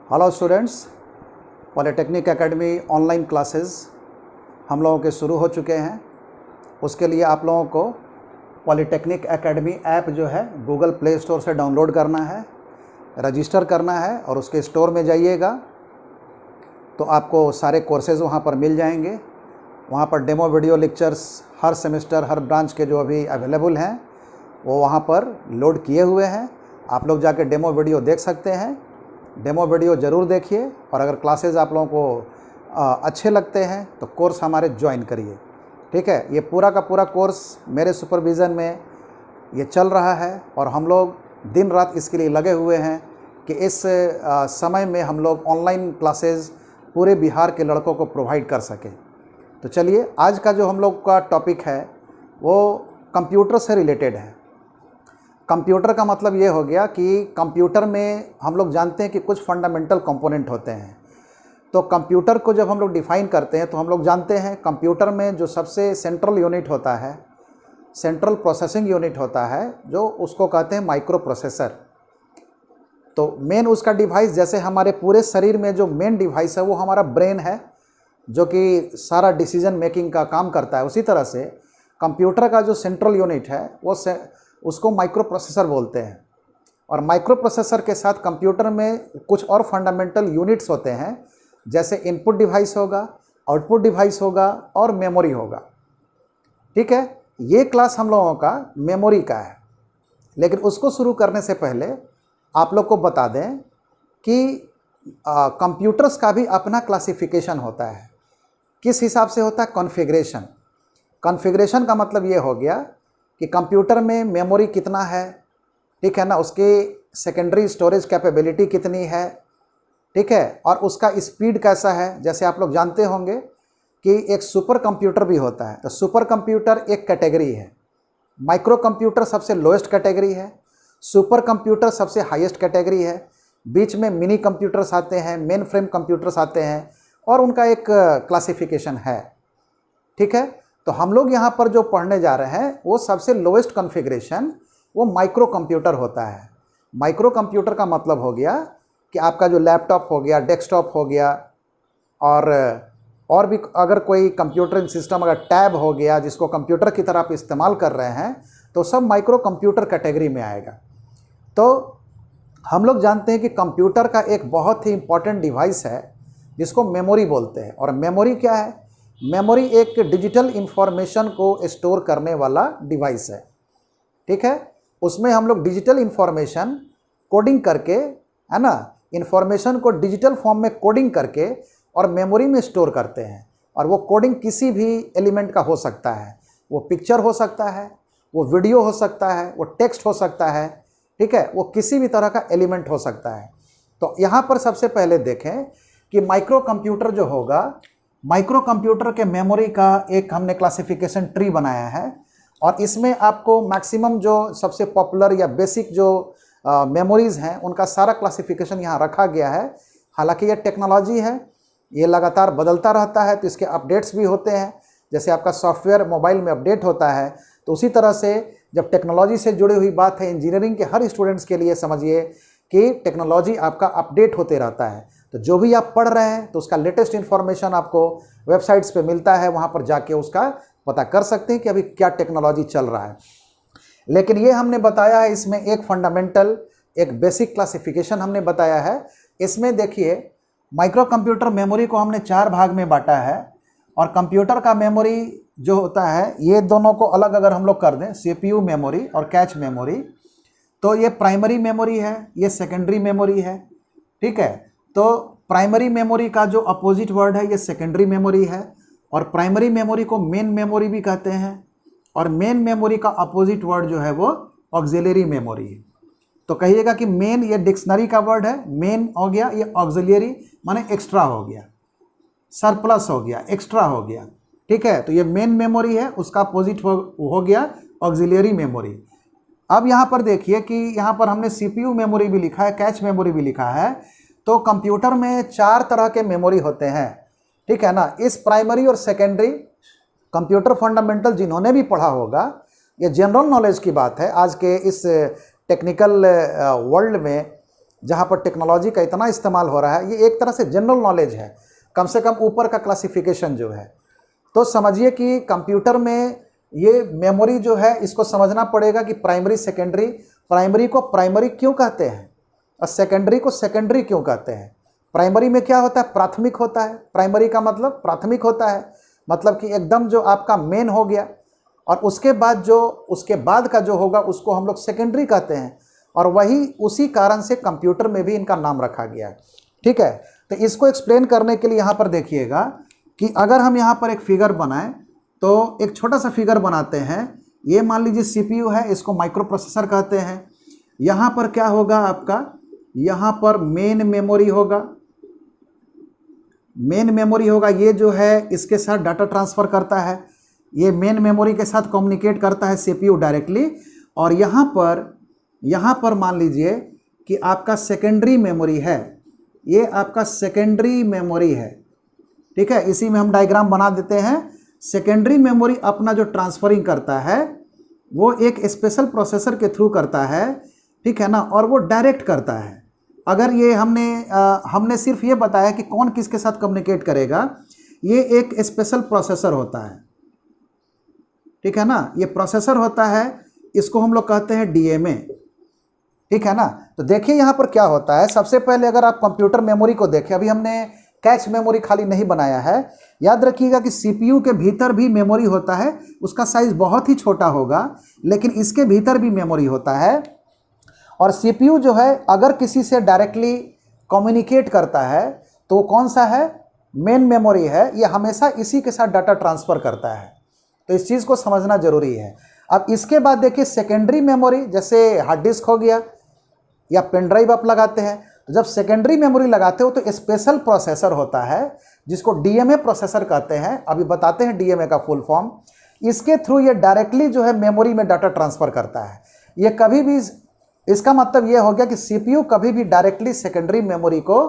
Hello students, polytechnic academy online classes हम लोगों के शुरू हो चुके हैं। उसके लिए आप लोगों को पॉलिटेक्निक एकेडमी ऐप जो है गूगल प्ले स्टोर से डाउनलोड करना है, रजिस्टर करना है और उसके स्टोर में जाइएगा तो आपको सारे कोर्सेज़ वहाँ पर मिल जाएंगे। वहाँ पर डेमो वीडियो लेक्चर्स हर सेमेस्टर हर ब्रांच के जो अभी अवेलेबल हैं वो वहाँ पर लोड किए हुए हैं। आप लोग जाके डेमो वीडियो देख सकते हैं। डेमो वीडियो ज़रूर देखिए और अगर क्लासेस आप लोगों को अच्छे लगते हैं तो कोर्स हमारे ज्वाइन करिए। ठीक है, ये पूरा का पूरा कोर्स मेरे सुपरविज़न में ये चल रहा है और हम लोग दिन रात इसके लिए लगे हुए हैं कि इस समय में हम लोग ऑनलाइन क्लासेस पूरे बिहार के लड़कों को प्रोवाइड कर सकें। तो चलिए, आज का जो हम लोग का टॉपिक है वो कंप्यूटर से रिलेटेड है। कंप्यूटर का मतलब ये हो गया कि कंप्यूटर में हम लोग जानते हैं कि कुछ फंडामेंटल कंपोनेंट होते हैं। तो कंप्यूटर को जब हम लोग डिफ़ाइन करते हैं तो हम लोग जानते हैं कंप्यूटर में जो सबसे सेंट्रल यूनिट होता है, सेंट्रल प्रोसेसिंग यूनिट होता है, जो उसको कहते हैं माइक्रो प्रोसेसर। तो मेन उसका डिवाइस, जैसे हमारे पूरे शरीर में जो मेन डिवाइस है वो हमारा ब्रेन है जो कि सारा डिसीजन मेकिंग का काम करता है, उसी तरह से कंप्यूटर का जो सेंट्रल यूनिट है वो उसको माइक्रो प्रोसेसर बोलते हैं। और माइक्रो प्रोसेसर के साथ कंप्यूटर में कुछ और फंडामेंटल यूनिट्स होते हैं, जैसे इनपुट डिवाइस होगा, आउटपुट डिवाइस होगा और मेमोरी होगा। ठीक है, ये क्लास हम लोगों का मेमोरी का है। लेकिन उसको शुरू करने से पहले आप लोग को बता दें कि कंप्यूटर्स का भी अपना क्लासिफिकेशन होता है। किस हिसाब से होता है? कॉन्फ़िगरेशन। कॉन्फ़िगरेशन का मतलब ये हो गया कि कंप्यूटर में मेमोरी कितना है, ठीक है ना, उसकी सेकेंडरी स्टोरेज कैपेबिलिटी कितनी है, ठीक है, और उसका स्पीड कैसा है। जैसे आप लोग जानते होंगे कि एक सुपर कंप्यूटर भी होता है। तो सुपर कंप्यूटर एक कैटेगरी है, माइक्रो कंप्यूटर सबसे लोएस्ट कैटेगरी है, सुपर कंप्यूटर सबसे हाईएस्ट कैटेगरी है, बीच में मिनी कंप्यूटर्स आते हैं, मेन फ्रेम कंप्यूटर्स आते हैं और उनका एक क्लासिफिकेशन है। ठीक है, तो हम लोग यहाँ पर जो पढ़ने जा रहे हैं वो सबसे लोएस्ट कॉन्फ़िगरेशन वो माइक्रो कंप्यूटर होता है। माइक्रो कंप्यूटर का मतलब हो गया कि आपका जो लैपटॉप हो गया, डेस्कटॉप हो गया और भी अगर कोई कंप्यूटर सिस्टम, अगर टैब हो गया जिसको कंप्यूटर की तरह आप इस्तेमाल कर रहे हैं, तो सब माइक्रो कंप्यूटर कैटेगरी में आएगा। तो हम लोग जानते हैं कि कंप्यूटर का एक बहुत ही इम्पॉर्टेंट डिवाइस है जिसको मेमोरी बोलते हैं। और मेमोरी क्या है? मेमोरी एक डिजिटल इंफॉर्मेशन को स्टोर करने वाला डिवाइस है। ठीक है, उसमें हम लोग डिजिटल इंफॉर्मेशन कोडिंग करके, है ना, इंफॉर्मेशन को डिजिटल फॉर्म में कोडिंग करके और मेमोरी में स्टोर करते हैं। और वो कोडिंग किसी भी एलिमेंट का हो सकता है। वो पिक्चर हो सकता है, वो वीडियो हो सकता है, वो टेक्स्ट हो सकता है, ठीक है, वो किसी भी तरह का एलिमेंट हो सकता है। तो यहाँ पर सबसे पहले देखें कि माइक्रो कंप्यूटर जो होगा, माइक्रो कंप्यूटर के मेमोरी का एक हमने क्लासिफिकेशन ट्री बनाया है और इसमें आपको मैक्सिमम जो सबसे पॉपुलर या बेसिक जो मेमोरीज़ हैं उनका सारा क्लासिफिकेशन यहाँ रखा गया है। हालांकि ये टेक्नोलॉजी है, ये लगातार बदलता रहता है, तो इसके अपडेट्स भी होते हैं। जैसे आपका सॉफ्टवेयर मोबाइल में अपडेट होता है, तो उसी तरह से जब टेक्नोलॉजी से जुड़ी हुई बात है, इंजीनियरिंग के हर स्टूडेंट्स के लिए समझिए कि टेक्नोलॉजी आपका अपडेट होते रहता है। तो जो भी आप पढ़ रहे हैं तो उसका लेटेस्ट इन्फॉर्मेशन आपको वेबसाइट्स पे मिलता है, वहाँ पर जाके उसका पता कर सकते हैं कि अभी क्या टेक्नोलॉजी चल रहा है। लेकिन ये हमने बताया है, इसमें एक फंडामेंटल, एक बेसिक क्लासिफिकेशन हमने बताया है। इसमें देखिए, माइक्रो कंप्यूटर मेमोरी को हमने 4 भाग में बांटा है और कंप्यूटर का मेमोरी जो होता है, ये दोनों को अलग अगर हम लोग कर दें, CPU मेमोरी और कैच मेमोरी, तो ये प्राइमरी मेमोरी है, ये सेकेंडरी मेमोरी है। ठीक है, तो प्राइमरी मेमोरी का जो अपोजिट वर्ड है ये सेकेंडरी मेमोरी है और प्राइमरी मेमोरी को मेन मेमोरी भी कहते हैं और मेन मेमोरी का अपोजिट वर्ड जो है वो ऑक्सिलरी मेमोरी है। तो कहिएगा कि मेन, ये डिक्शनरी का वर्ड है, मेन हो गया, ये ऑक्सिलरी माने एक्स्ट्रा हो गया, सरप्लस हो गया, एक्स्ट्रा हो गया। ठीक है, तो ये मेन मेमोरी है, उसका अपोजिट हो गया ऑक्सिलरी मेमोरी। अब यहाँ पर देखिए कि यहाँ पर हमने CPU मेमोरी भी लिखा है, कैच मेमोरी भी लिखा है। तो कंप्यूटर में 4 तरह के मेमोरी होते हैं, ठीक है ना। इस प्राइमरी और सेकेंडरी कंप्यूटर फंडामेंटल जिन्होंने भी पढ़ा होगा, ये जनरल नॉलेज की बात है। आज के इस टेक्निकल वर्ल्ड में जहाँ पर टेक्नोलॉजी का इतना इस्तेमाल हो रहा है, ये एक तरह से जनरल नॉलेज है, कम से कम ऊपर का क्लासिफिकेशन जो है। तो समझिए कि कंप्यूटर में ये मेमोरी जो है इसको समझना पड़ेगा कि प्राइमरी सेकेंडरी, प्राइमरी को प्राइमरी क्यों कहते हैं और सेकेंडरी को सेकेंडरी क्यों कहते हैं। प्राइमरी में क्या होता है, प्राथमिक होता है। प्राइमरी का मतलब प्राथमिक होता है, मतलब कि एकदम जो आपका मेन हो गया, और उसके बाद का जो होगा उसको हम लोग सेकेंडरी कहते हैं। और वही उसी कारण से कंप्यूटर में भी इनका नाम रखा गया है। ठीक है, तो इसको एक्सप्लेन करने के लिए यहाँ पर देखिएगा कि अगर हम यहाँ पर एक फिगर बनाएं तो एक छोटा सा फिगर बनाते हैं। ये मान लीजिए सीपीयू है, इसको माइक्रो प्रोसेसर कहते हैं। यहाँ पर क्या होगा आपका, यहाँ पर मेन मेमोरी होगा। मेन मेमोरी होगा, ये जो है इसके साथ डाटा ट्रांसफ़र करता है, ये मेन मेमोरी के साथ कम्युनिकेट करता है सीपीयू डायरेक्टली। और यहाँ पर मान लीजिए कि आपका सेकेंडरी मेमोरी है, ये आपका सेकेंडरी मेमोरी है। ठीक है, इसी में हम डायग्राम बना देते हैं। सेकेंडरी मेमोरी अपना जो ट्रांसफरिंग करता है वो एक स्पेशल प्रोसेसर के थ्रू करता है, ठीक है ना, और वो डायरेक्ट करता है। अगर ये हमने सिर्फ ये बताया कि कौन किसके साथ कम्युनिकेट करेगा, ये एक स्पेशल प्रोसेसर होता है, ठीक है ना, ये प्रोसेसर होता है, इसको हम लोग कहते हैं डीएमए। ठीक है ना। तो देखिए यहाँ पर क्या होता है। सबसे पहले अगर आप कंप्यूटर मेमोरी को देखें, अभी हमने कैच मेमोरी खाली नहीं बनाया है। याद रखिएगा कि सीपीयू के भीतर भी मेमोरी होता है, उसका साइज़ बहुत ही छोटा होगा, लेकिन इसके भीतर भी मेमोरी होता है। और सीपीयू जो है अगर किसी से डायरेक्टली कम्युनिकेट करता है तो कौन सा है, मेन मेमोरी है, ये हमेशा इसी के साथ डाटा ट्रांसफ़र करता है। तो इस चीज़ को समझना ज़रूरी है। अब इसके बाद देखिए सेकेंडरी मेमोरी, जैसे हार्ड डिस्क हो गया या पेन ड्राइव आप लगाते हैं, तो जब सेकेंडरी मेमोरी लगाते हो तो स्पेशल प्रोसेसर होता है जिसको डीएमए प्रोसेसर कहते हैं। अभी बताते हैं डीएमए का फुल फॉर्म। इसके थ्रू ये डायरेक्टली जो है मेमोरी में डाटा ट्रांसफ़र करता है। ये कभी भी, इसका मतलब ये हो गया कि सीपीयू कभी भी डायरेक्टली सेकेंडरी मेमोरी को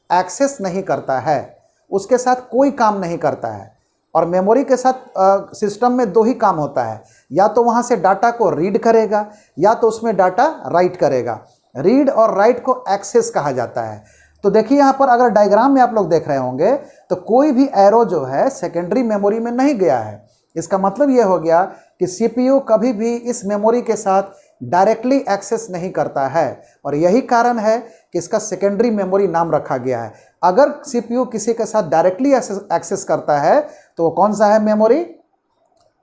एक्सेस नहीं करता है, उसके साथ कोई काम नहीं करता है। और मेमोरी के साथ सिस्टम में दो ही काम होता है, या तो वहाँ से डाटा को रीड करेगा या तो उसमें डाटा राइट करेगा। रीड और राइट को एक्सेस कहा जाता है। तो देखिए यहाँ पर अगर डायग्राम में आप लोग देख रहे होंगे तो कोई भी एरो जो है सेकेंडरी मेमोरी में नहीं गया है। इसका मतलब ये हो गया कि सीपीयू कभी भी इस मेमोरी के साथ डायरेक्टली एक्सेस नहीं करता है, और यही कारण है कि इसका सेकेंडरी मेमोरी नाम रखा गया है। अगर सीपीयू किसी के साथ डायरेक्टली एक्सेस करता है तो वो कौन सा है मेमोरी,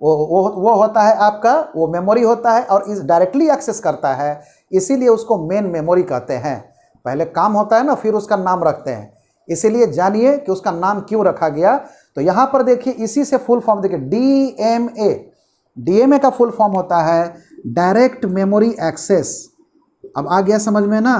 वो होता है आपका, वो मेमोरी होता है। और इस डायरेक्टली एक्सेस करता है, इसीलिए उसको मेन मेमोरी कहते हैं। पहले काम होता है ना, फिर उसका नाम रखते हैं। इसीलिए जानिए कि उसका नाम क्यों रखा गया। तो यहाँ पर देखिए इसी से फुल फॉर्म देखिए डीएमए। डीएमए का फुल फॉर्म होता है डायरेक्ट मेमोरी एक्सेस। अब आ गया समझ में ना।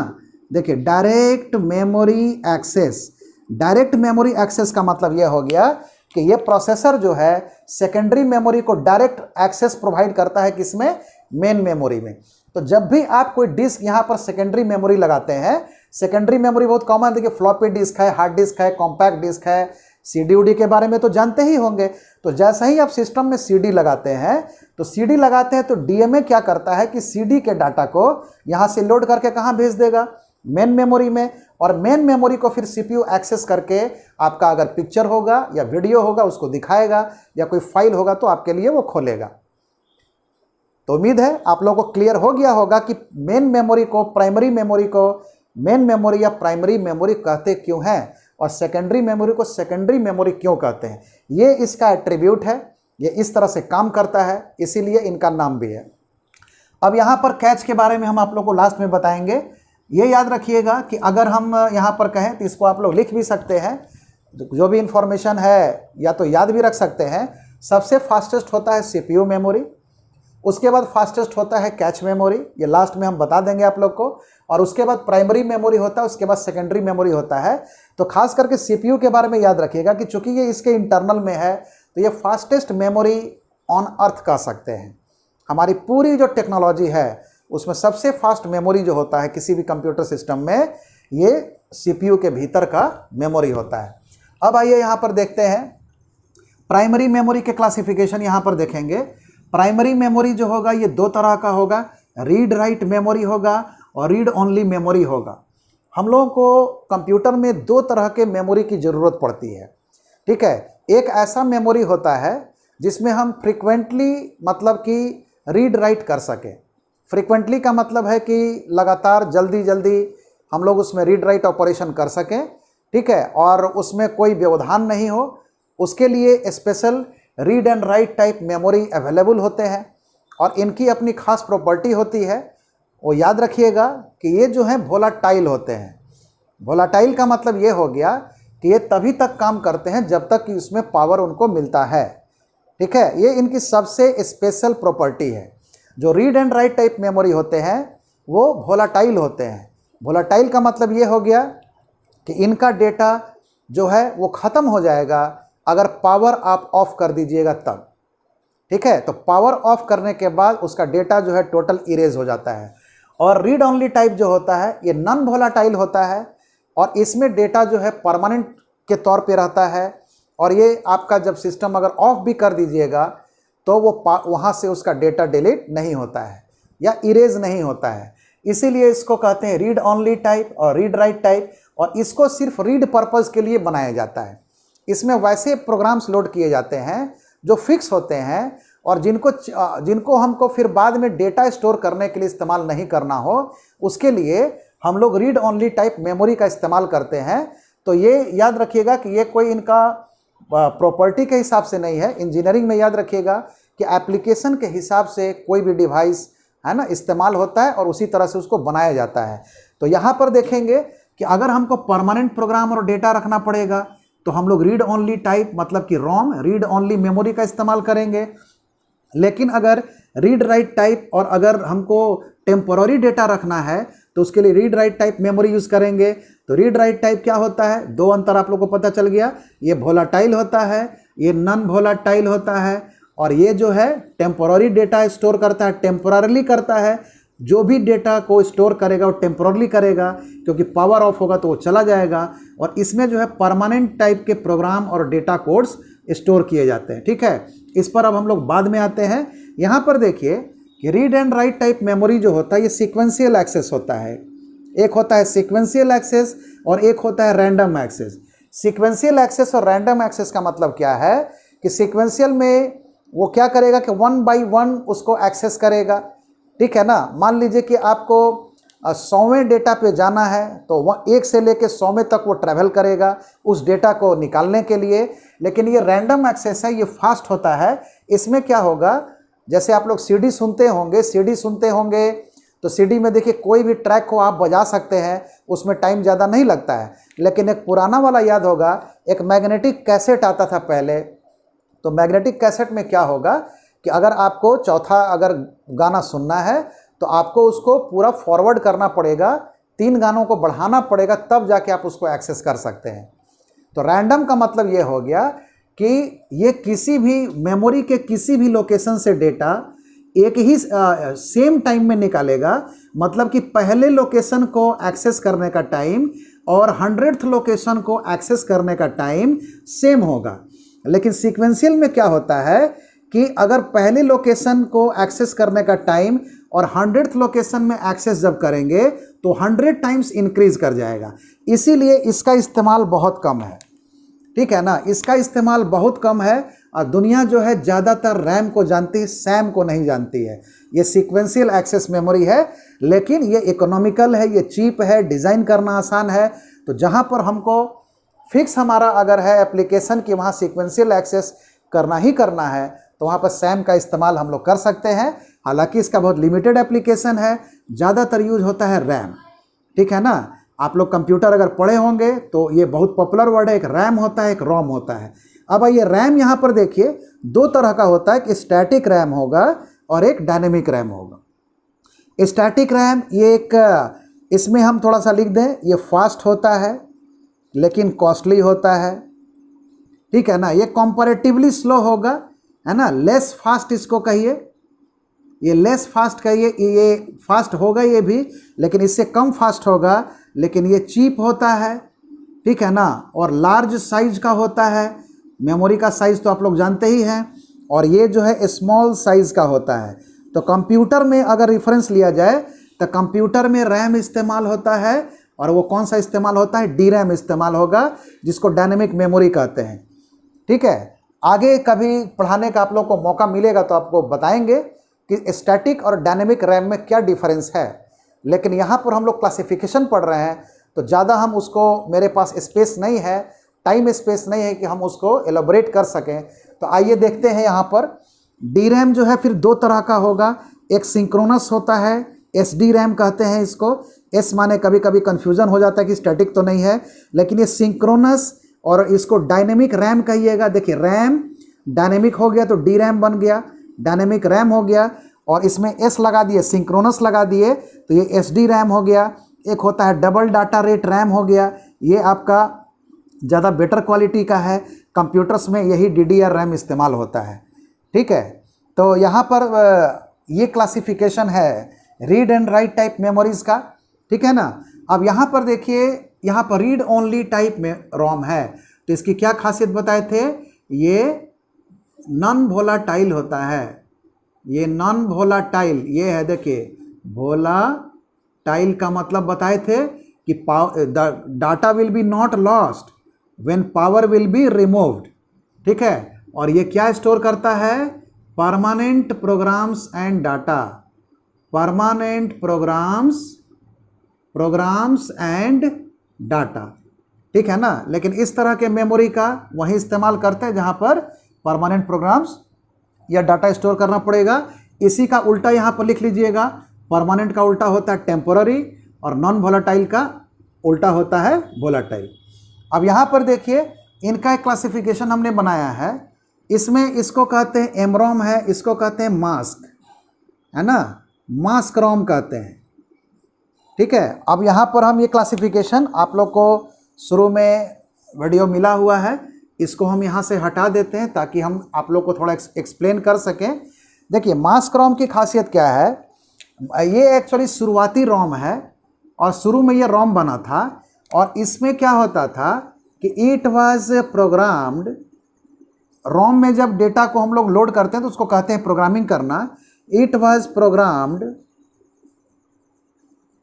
देखिए direct memory access. Direct memory access का मतलब यह हो गया कि ये प्रोसेसर जो है सेकेंडरी मेमोरी को डायरेक्ट एक्सेस प्रोवाइड करता है, किसमें, मेन मेमोरी में। तो जब भी आप कोई डिस्क यहाँ पर सेकेंडरी मेमोरी लगाते हैं, सेकेंडरी मेमोरी बहुत कॉमन है, देखिए फ्लॉपी डिस्क है, हार्ड डिस्क है, कॉम्पैक्ट डिस्क है, सीडी के बारे में तो जानते ही होंगे। तो जैसे ही आप सिस्टम में सीडी लगाते हैं तो डीएमए क्या करता है कि सीडी के डाटा को यहाँ से लोड करके कहाँ भेज देगा, मेन मेमोरी में। और मेन मेमोरी को फिर सीपीयू एक्सेस करके आपका अगर पिक्चर होगा या वीडियो होगा उसको दिखाएगा, या कोई फाइल होगा तो आपके लिए वो खोलेगा। तो उम्मीद है आप लोगों को क्लियर हो गया होगा कि मेन मेमोरी को प्राइमरी मेमोरी को मेन मेमोरी या प्राइमरी मेमोरी कहते क्यों हैं, और सेकेंडरी मेमोरी को सेकेंडरी मेमोरी क्यों कहते हैं। ये इसका एट्रीब्यूट है, ये इस तरह से काम करता है, इसीलिए इनका नाम भी है। अब यहाँ पर कैच के बारे में हम आप लोग को लास्ट में बताएंगे। ये याद रखिएगा कि अगर हम यहाँ पर कहें तो इसको आप लोग लिख भी सकते हैं, जो भी इंफॉर्मेशन है या तो याद भी रख सकते हैं। सबसे फास्टेस्ट होता है सीपीयू मेमोरी, उसके बाद फास्टेस्ट होता है कैच मेमोरी, ये लास्ट में हम बता देंगे आप लोग को। और उसके बाद प्राइमरी मेमोरी होता है, उसके बाद सेकेंडरी मेमोरी होता है। तो खास करके सीपीयू के बारे में याद रखिएगा कि चूंकि ये इसके इंटरनल में है तो ये फास्टेस्ट मेमोरी ऑन अर्थ कह सकते हैं। हमारी पूरी जो टेक्नोलॉजी है उसमें सबसे फास्ट मेमोरी जो होता है किसी भी कंप्यूटर सिस्टम में, ये सीपीयू के भीतर का मेमोरी होता है। अब आइए यहाँ पर देखते हैं प्राइमरी मेमोरी के क्लासिफिकेशन। यहाँ पर देखेंगे प्राइमरी मेमोरी जो होगा ये दो तरह का होगा, रीड राइट मेमोरी होगा और रीड ओनली मेमोरी होगा। हम लोगों को कंप्यूटर में दो तरह के मेमोरी की ज़रूरत पड़ती है, ठीक है। एक ऐसा मेमोरी होता है जिसमें हम फ्रीक्वेंटली मतलब कि रीड राइट कर सकें। फ्रीक्वेंटली का मतलब है कि लगातार जल्दी जल्दी हम लोग उसमें रीड राइट ऑपरेशन कर सकें, ठीक है, और उसमें कोई व्यवधान नहीं हो। उसके लिए special read and right type memory available होते हैं और इनकी अपनी खास प्रॉपर्टी होती है। वो याद रखिएगा कि ये जो हैं वोलाटाइल होते हैं। वोलाटाइल का मतलब ये हो गया कि ये तभी तक काम करते हैं जब तक कि उसमें पावर उनको मिलता है, ठीक है। ये इनकी सबसे स्पेशल प्रॉपर्टी है। जो read and right type memory होते हैं वो वोलाटाइल होते हैं। वोलाटाइल का मतलब ये हो गया कि इनका डेटा जो है वो ख़त्म हो जाएगा अगर पावर आप ऑफ कर दीजिएगा तब, ठीक है। तो पावर ऑफ करने के बाद उसका डेटा जो है टोटल इरेज हो जाता है। और रीड ओनली टाइप जो होता है ये नॉन वोलाटाइल होता है और इसमें डेटा जो है परमानेंट के तौर पे रहता है। और ये आपका जब सिस्टम अगर ऑफ भी कर दीजिएगा तो वो वहाँ से उसका डेटा डिलीट नहीं होता है या इरेज नहीं होता है। इसीलिए इसको कहते हैं रीड ओनली टाइप और रीड राइट टाइप, और इसको सिर्फ रीड पर्पज़ के लिए बनाया जाता है। इसमें वैसे प्रोग्राम्स लोड किए जाते हैं जो फिक्स होते हैं और जिनको हमको फिर बाद में डेटा स्टोर करने के लिए इस्तेमाल नहीं करना हो, उसके लिए हम लोग रीड ओनली टाइप मेमोरी का इस्तेमाल करते हैं। तो ये याद रखिएगा कि ये कोई इनका प्रॉपर्टी के हिसाब से नहीं है। इंजीनियरिंग में याद रखिएगा कि एप्लीकेशन के हिसाब से कोई भी डिवाइस है ना इस्तेमाल होता है और उसी तरह से उसको बनाया जाता है। तो यहाँ पर देखेंगे कि अगर हमको परमानेंट प्रोग्राम और डेटा रखना पड़ेगा तो हम लोग रीड ओनली टाइप मतलब कि रोम रीड ओनली मेमोरी का इस्तेमाल करेंगे। लेकिन अगर रीड राइट टाइप और अगर हमको टेम्पोररी डेटा रखना है तो उसके लिए read write type memory use करेंगे। तो रीड राइट टाइप क्या होता है, दो अंतर आप लोग को पता चल गया। ये वोलाटाइल होता है, ये नॉन वोलाटाइल होता है। और ये जो है टेम्पोररी डेटा स्टोर करता है, टेम्पोररली करता है। जो भी डेटा को स्टोर करेगा वो टेम्पोररली करेगा, क्योंकि पावर ऑफ होगा तो वो चला जाएगा। और इसमें जो है परमानेंट टाइप के प्रोग्राम और डेटा कोड्स स्टोर किए जाते हैं, ठीक है। इस पर अब हम लोग बाद में आते हैं। यहाँ पर देखिए कि read and right type memory जो होता है ये सीक्वेंशियल एक्सेस होता है। एक होता है सीक्वेंशियल एक्सेस और एक होता है रैंडम एक्सेस। सीक्वेंशियल एक्सेस और रैंडम एक्सेस का मतलब क्या है कि सीक्वेंशियल में वो क्या करेगा कि 1 बाय 1 उसको एक्सेस करेगा, ठीक है ना। मान लीजिए कि आपको 100वें डेटा पे जाना है तो 1 से लेकर 100वें तक वो ट्रैवल करेगा उस डेटा को निकालने के लिए। लेकिन ये रैंडम एक्सेस है, ये फास्ट होता है। इसमें क्या होगा, जैसे आप लोग सीडी सुनते होंगे तो सीडी में देखिए कोई भी ट्रैक को आप बजा सकते हैं, उसमें टाइम ज़्यादा नहीं लगता है। लेकिन एक पुराना वाला याद होगा, एक मैग्नेटिक कैसेट आता था पहले। तो मैग्नेटिक कैसेट में क्या होगा कि अगर आपको चौथा अगर गाना सुनना है तो आपको उसको पूरा फॉरवर्ड करना पड़ेगा, 3 गानों को बढ़ाना पड़ेगा, तब जाके आप उसको एक्सेस कर सकते हैं। तो रैंडम का मतलब ये हो गया कि ये किसी भी मेमोरी के किसी भी लोकेशन से डेटा एक ही सेम टाइम में निकालेगा। मतलब कि पहले लोकेशन को एक्सेस करने का टाइम और 100th लोकेशन को एक्सेस करने का टाइम सेम होगा। लेकिन सीक्वेंशियल में क्या होता है कि अगर पहले लोकेशन को एक्सेस करने का टाइम और 100th लोकेशन में एक्सेस जब करेंगे तो 100 टाइम्स इंक्रीज कर जाएगा। इसीलिए इसका इस्तेमाल बहुत कम है, ठीक है ना। इसका इस्तेमाल बहुत कम है और दुनिया जो है ज़्यादातर रैम को जानती है, सैम को नहीं जानती है। ये सीक्वेंशियल एक्सेस मेमोरी है, लेकिन ये इकोनॉमिकल है, ये चीप है, डिज़ाइन करना आसान है। तो जहाँ पर हमको फिक्स हमारा अगर है एप्लीकेशन कि वहाँ सीक्वेंशियल एक्सेस करना ही करना है तो वहाँ पर सैम का इस्तेमाल हम लोग कर सकते हैं। हालांकि इसका बहुत लिमिटेड एप्लीकेशन है, ज़्यादातर यूज होता है रैम, ठीक है ना। आप लोग कंप्यूटर अगर पढ़े होंगे तो ये बहुत पॉपुलर वर्ड है, एक रैम होता है, एक रोम होता है। अब ये रैम यहाँ पर देखिए 2 तरह का होता है कि स्टैटिक रैम होगा और एक डायनेमिक रैम होगा। स्टैटिक रैम ये एक, इसमें हम थोड़ा सा लिख दें, ये फास्ट होता है लेकिन कॉस्टली होता है, ठीक है ना। ये कंपैरेटिवली स्लो होगा, है ना, लेस फास्ट इसको कहिए, ये लेस फास्ट कहिए। ये फास्ट होगा ये भी, लेकिन इससे कम फास्ट होगा। लेकिन ये चीप होता है, ठीक है ना, और लार्ज साइज का होता है। मेमोरी का साइज़ तो आप लोग जानते ही हैं। और ये जो है स्मॉल साइज़ का होता है। तो कंप्यूटर में अगर रेफरेंस लिया जाए तो कंप्यूटर में रैम इस्तेमाल होता है और वो कौन सा इस्तेमाल होता है, DRAM इस्तेमाल होगा, जिसको डायनेमिक मेमोरी कहते हैं। ठीक है, आगे कभी पढ़ाने का आप लोग को मौका मिलेगा तो आपको बताएंगे कि स्टैटिक और डायनेमिक रैम में क्या डिफरेंस है। लेकिन यहाँ पर हम लोग क्लासिफिकेशन पढ़ रहे हैं तो ज़्यादा हम उसको, मेरे पास स्पेस नहीं है, टाइम स्पेस नहीं है कि हम उसको एलोबरेट कर सकें। तो आइए देखते हैं। यहाँ पर DRAM जो है फिर दो तरह का होगा, एक सिंक्रोनस होता है, SDRAM कहते हैं इसको। एस माने कभी कभी कन्फ्यूज़न हो जाता है कि स्टैटिक तो नहीं है, लेकिन ये सिंक्रोनस, और इसको डायनेमिक रैम कहिएगा। देखिए रैम डायनेमिक हो गया तो DRAM बन गया, डायनेमिक रैम हो गया, और इसमें S लगा दिए, सिंक्रोनस लगा दिए तो ये SDRAM हो गया। एक होता है डबल डाटा रेट रैम हो गया, ये आपका ज़्यादा बेटर क्वालिटी का है, कंप्यूटर्स में यही DDR रैम इस्तेमाल होता है। ठीक है, तो यहाँ पर ये क्लासिफिकेशन है read and right type memories का। ठीक है ना। अब यहाँ पर देखिए, यहाँ पर रीड ओनली टाइप में रोम है, तो इसकी क्या खासियत बताए थे, ये नॉन वोलाटाइल होता है। ये नॉन वोलाटाइल ये है, देखिए वोलाटाइल का मतलब बताए थे कि data will be not lost when power will be removed. ठीक है, और ये क्या स्टोर करता है, permanent programs and data, permanent programs and data. ठीक है ना। लेकिन इस तरह के मेमोरी का वही इस्तेमाल करते हैं जहाँ पर परमानेंट प्रोग्राम्स या डाटा स्टोर करना पड़ेगा। इसी का उल्टा यहाँ पर लिख लीजिएगा, परमानेंट का उल्टा होता है टेम्पोररी, और नॉन वोलाटाइल का उल्टा होता है वोलाटाइल। अब यहाँ पर देखिए, इनका एक क्लासिफिकेशन हमने बनाया है। इसमें इसको कहते हैं एमरोम है, इसको कहते हैं मास्क, है ना, मास्क रोम कहते हैं। ठीक है, अब यहाँ पर हम ये क्लासिफिकेशन आप लोग को शुरू में वीडियो मिला हुआ है, इसको हम यहाँ से हटा देते हैं ताकि हम आप लोग को थोड़ा एक्सप्लेन कर सकें। देखिए मास्क रोम की खासियत क्या है, ये एक्चुअली शुरुआती रोम है, और शुरू में ये रोम बना था, और इसमें क्या होता था कि इट वाज प्रोग्राम्ड। रोम में जब डेटा को हम लोग लोड करते हैं तो उसको कहते हैं प्रोग्रामिंग करना। इट वाज प्रोग्राम्ड,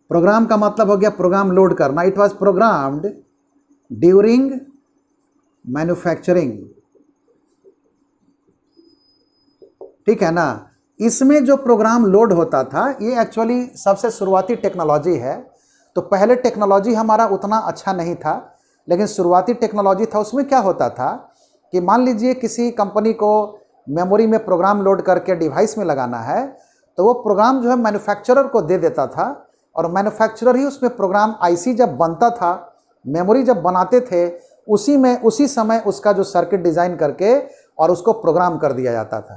प्रोग्राम का मतलब हो गया प्रोग्राम लोड करना। It was programmed during manufacturing. ठीक है ना। इसमें जो प्रोग्राम लोड होता था ये एक्चुअली सबसे शुरुआती टेक्नोलॉजी है। तो पहले टेक्नोलॉजी हमारा उतना अच्छा नहीं था, लेकिन शुरुआती टेक्नोलॉजी था। उसमें क्या होता था कि मान लीजिए किसी कंपनी को मेमोरी में प्रोग्राम लोड करके डिवाइस में लगाना है, तो वो प्रोग्राम जो है मैन्युफैक्चरर को दे देता था, और मैन्युफैक्चरर ही उसमें प्रोग्राम IC जब बनता था, मेमोरी जब बनाते थे, उसी समय उसका जो सर्किट डिज़ाइन करके और उसको प्रोग्राम कर दिया जाता था।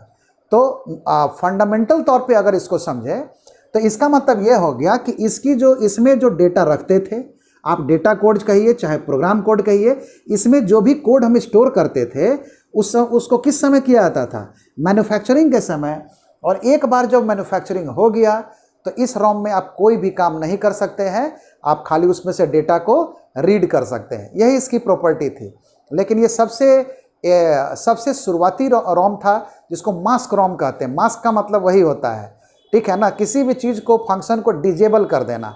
तो फंडामेंटल तौर पे अगर इसको समझें तो इसका मतलब ये हो गया कि इसमें जो डेटा रखते थे, आप डेटा कोड कहिए चाहे प्रोग्राम कोड कहिए, इसमें जो भी कोड हम स्टोर करते थे उसको किस समय किया जाता था, मैन्युफैक्चरिंग के समय। और एक बार जब मैन्युफैक्चरिंग हो गया तो इस रोम में आप कोई भी काम नहीं कर सकते हैं, आप खाली उसमें से डेटा को रीड कर सकते हैं। यही इसकी प्रॉपर्टी थी। लेकिन ये सबसे शुरुआती रोम था जिसको मास्क रोम कहते हैं। मास्क का मतलब वही होता है, ठीक है ना, किसी भी चीज़ को, फंक्शन को डिजेबल कर देना।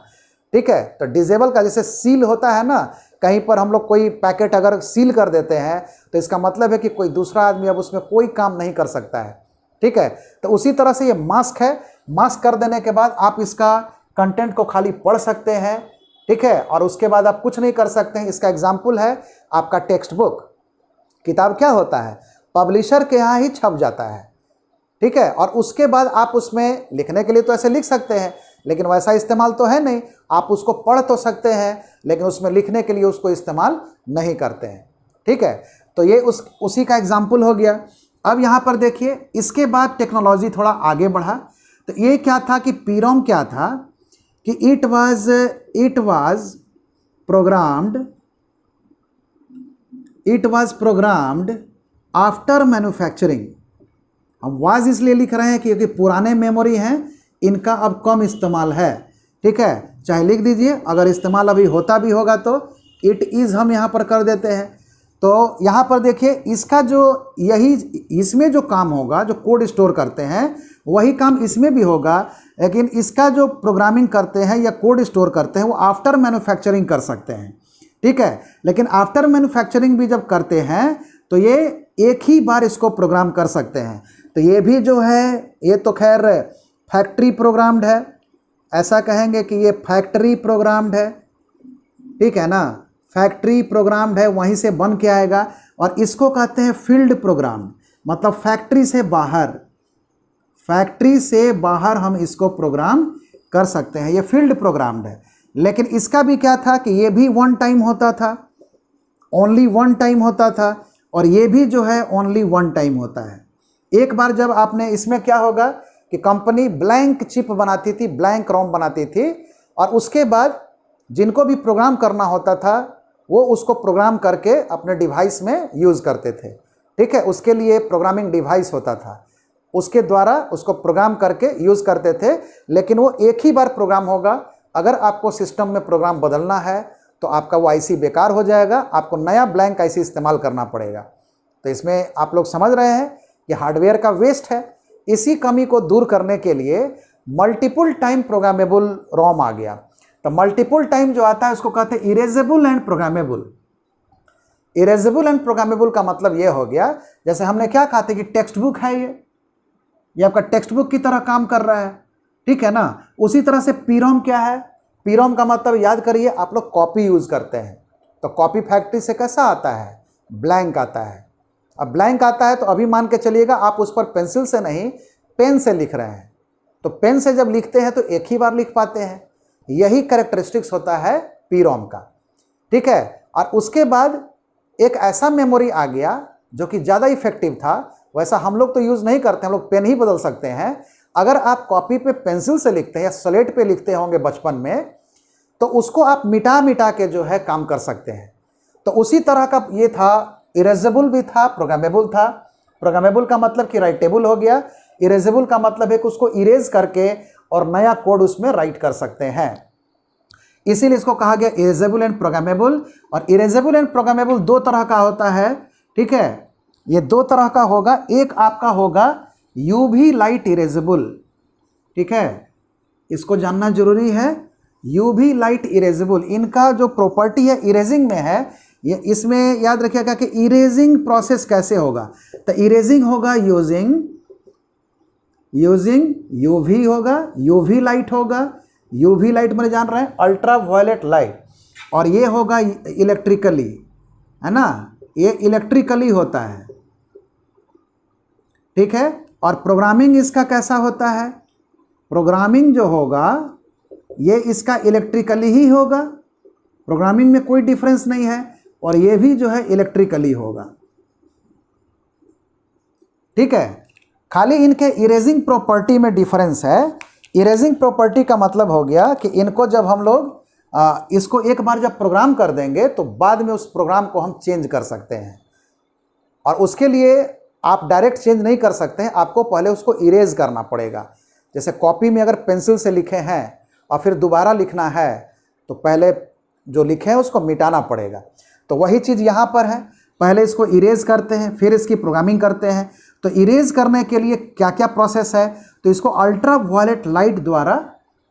ठीक है, तो डिजेबल का जैसे सील होता है ना, कहीं पर हम लोग कोई पैकेट अगर सील कर देते हैं तो इसका मतलब है कि कोई दूसरा आदमी अब उसमें कोई काम नहीं कर सकता है। ठीक है, तो उसी तरह से ये मास्क है। मास्क कर देने के बाद आप इसका कंटेंट को खाली पढ़ सकते हैं। ठीक है, और उसके बाद आप कुछ नहीं कर सकते हैं। इसका एग्जाम्पल है आपका टेक्स्ट बुक। किताब क्या होता है, पब्लिशर के यहाँ ही छप जाता है। ठीक है, और उसके बाद आप उसमें लिखने के लिए तो ऐसे लिख सकते हैं, लेकिन वैसा इस्तेमाल तो है नहीं। आप उसको पढ़ तो सकते हैं, लेकिन उसमें लिखने के लिए उसको इस्तेमाल नहीं करते हैं। ठीक है, तो ये उसी का एग्जाम्पल हो गया। अब यहाँ पर देखिए, इसके बाद टेक्नोलॉजी थोड़ा आगे बढ़ा। तो ये क्या था कि पीरोम क्या था कि it was programmed after manufacturing. हम वाज इसलिए लिख रहे हैं क्योंकि पुराने मेमोरी हैं, इनका अब कम इस्तेमाल है। ठीक है, चाहे लिख दीजिए, अगर इस्तेमाल अभी होता भी होगा तो इट इज़ हम यहाँ पर कर देते हैं। तो यहाँ पर देखिए, इसका जो इसमें जो काम होगा, जो कोड स्टोर करते हैं, वही काम इसमें भी होगा, लेकिन इसका जो प्रोग्रामिंग करते हैं या कोड स्टोर करते हैं वो आफ्टर मैन्युफैक्चरिंग कर सकते हैं, ठीक है। लेकिन आफ्टर मैन्युफैक्चरिंग भी जब करते हैं तो ये एक ही बार इसको प्रोग्राम कर सकते हैं। तो ये भी जो है ये तो खैर फैक्ट्री प्रोग्राम्ड है, ऐसा कहेंगे कि ये फैक्ट्री प्रोग्राम्ड है, ठीक है ना, फैक्ट्री प्रोग्राम्ड है, वहीं से बन के आएगा। और इसको कहते हैं फील्ड प्रोग्राम, मतलब फैक्ट्री से बाहर, फैक्ट्री से बाहर हम इसको प्रोग्राम कर सकते हैं, ये फील्ड प्रोग्राम्ड है। लेकिन इसका भी क्या था कि ये भी वन टाइम होता था, ओनली वन टाइम होता था, और ये भी जो है ओनली वन टाइम होता है। एक बार जब आपने, इसमें क्या होगा कि कंपनी ब्लैंक चिप बनाती थी, ब्लैंक रोम बनाती थी, और उसके बाद जिनको भी प्रोग्राम करना होता था वो उसको प्रोग्राम करके अपने डिवाइस में यूज़ करते थे, ठीक है। उसके लिए प्रोग्रामिंग डिवाइस होता था, उसके द्वारा उसको प्रोग्राम करके यूज़ करते थे। लेकिन वो एक ही बार प्रोग्राम होगा। अगर आपको सिस्टम में प्रोग्राम बदलना है तो आपका वो आईसी बेकार हो जाएगा, आपको नया ब्लैंक आईसी इस्तेमाल करना पड़ेगा। तो इसमें आप लोग समझ रहे हैं कि हार्डवेयर का वेस्ट है। इसी कमी को दूर करने के लिए मल्टीपल टाइम प्रोग्रामेबल रोम आ गया। तो मल्टीपल टाइम जो आता है उसको कहते हैं erasable and programmable. Erasable and programmable का मतलब ये हो गया, जैसे हमने क्या कहा था कि टेक्स्ट बुक है, ये आपका टेक्स्ट बुक की तरह काम कर रहा है, ठीक है ना। उसी तरह से पीरोम क्या है, पीरोम का मतलब याद करिए, आप लोग कॉपी यूज़ करते हैं, तो कॉपी फैक्ट्री से कैसा आता है, ब्लैंक आता है। अब ब्लैंक आता है तो अभी मान के चलिएगा आप उस पर पेंसिल से नहीं पेन से लिख रहे हैं, तो पेन से जब लिखते हैं तो एक ही बार लिख पाते हैं। यही कैरेक्टरिस्टिक्स होता है पीरोम का, ठीक है। और उसके बाद एक ऐसा मेमोरी आ गया जो कि ज़्यादा इफेक्टिव था। वैसा हम लोग तो यूज़ नहीं करते, हम लोग पेन ही बदल सकते हैं। अगर आप कॉपी पे पेंसिल से लिखते हैं या स्लेट पे लिखते होंगे बचपन में, तो उसको आप मिटा मिटा के जो है काम कर सकते हैं। तो उसी तरह का ये था, इरेजेबल भी था, प्रोग्रामेबल था। प्रोग्रामेबल का मतलब कि राइटेबल हो गया, इरेजेबल का मतलब है कि उसको इरेज करके और नया कोड उसमें राइट कर सकते हैं। इसीलिए इसको कहा गया इरेजेबल एंड प्रोग्रामेबल। और इरेजेबल एंड प्रोग्रामेबल दो तरह का होता है, ठीक है। ये दो तरह का होगा, एक आपका होगा यूवी लाइट इरेजेबल, ठीक है, इसको जानना जरूरी है। यूवी लाइट इरेजेबल, इनका जो प्रॉपर्टी है इरेजिंग में है। ये इसमें याद रखिएगा कि इरेजिंग प्रोसेस कैसे होगा। तो इरेजिंग होगा यूजिंग यूवी होगा, यूवी लाइट होगा। यूवी लाइट मैंने जान रहे हैं अल्ट्रा वायलेट लाइट, और ये होगा इलेक्ट्रिकली, है ना, ये इलेक्ट्रिकली होता है, ठीक है। और प्रोग्रामिंग इसका कैसा होता है, प्रोग्रामिंग जो होगा ये इसका इलेक्ट्रिकली ही होगा, प्रोग्रामिंग में कोई डिफरेंस नहीं है। और ये भी जो है इलेक्ट्रिकली होगा, ठीक है। खाली इनके इरेजिंग प्रॉपर्टी में डिफरेंस है। इरेजिंग प्रॉपर्टी का मतलब हो गया कि इनको जब हम लोग इसको एक बार जब प्रोग्राम कर देंगे तो बाद में उस प्रोग्राम को हम चेंज कर सकते हैं। और उसके लिए आप डायरेक्ट चेंज नहीं कर सकते हैं, आपको पहले उसको इरेज करना पड़ेगा। जैसे कॉपी में अगर पेंसिल से लिखे हैं और फिर दोबारा लिखना है तो पहले जो लिखे हैं उसको मिटाना पड़ेगा। तो वही चीज़ यहाँ पर है, पहले इसको इरेज करते हैं फिर इसकी प्रोग्रामिंग करते हैं। तो इरेज करने के लिए क्या क्या प्रोसेस है, तो इसको अल्ट्रा वायलेट लाइट द्वारा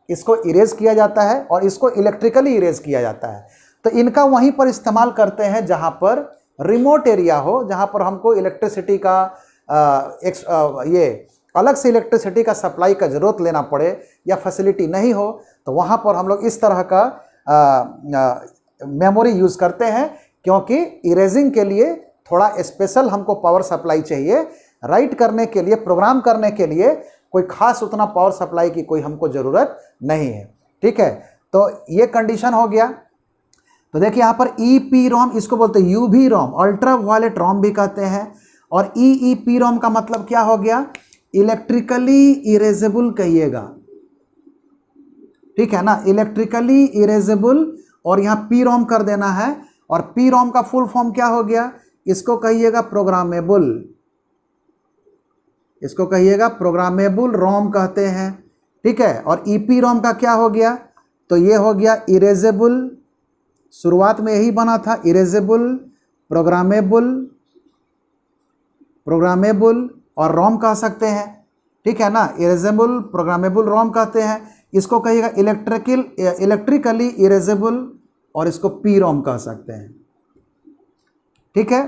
इसको इरेज किया जाता है और इसको इलेक्ट्रिकली इरेज किया जाता है। तो इनका वहीं पर इस्तेमाल करते हैं जहाँ पर रिमोट एरिया हो, जहाँ पर हमको इलेक्ट्रिसिटी का ये अलग से इलेक्ट्रिसिटी का सप्लाई का ज़रूरत लेना पड़े या फैसिलिटी नहीं हो, तो वहाँ पर हम लोग इस तरह का मेमोरी यूज़ करते हैं। क्योंकि इरेजिंग के लिए थोड़ा स्पेशल हमको पावर सप्लाई चाहिए, राइट करने के लिए, प्रोग्राम करने के लिए कोई खास उतना पावर सप्लाई की कोई हमको ज़रूरत नहीं है, ठीक है। तो ये कंडीशन हो गया। तो देखिए यहाँ पर EEPROM, इसको बोलते हैं यूवी रोम, अल्ट्रा वायलेट रोम भी कहते हैं। और EEPROM का मतलब क्या हो गया, इलेक्ट्रिकली इरेजेबल कहिएगा, ठीक है ना, इलेक्ट्रिकली इरेजेबल। और यहाँ PROM कर देना है। और PROM का फुल फॉर्म क्या हो गया, इसको कहिएगा प्रोग्रामेबल, इसको कहिएगा प्रोग्रामेबल रोम कहते हैं, ठीक है। और EEPROM का क्या हो गया, तो ये हो गया इरेजेबल, शुरुआत में यही बना था, इरेजेबल, प्रोग्रामेबल और रोम कह सकते हैं, ठीक है ना, इरेजेबल प्रोग्रामेबल रोम कहते हैं, इसको कहिएगा इलेक्ट्रिकली इरेजेबल, और इसको पी रोम कह सकते हैं। ठीक है,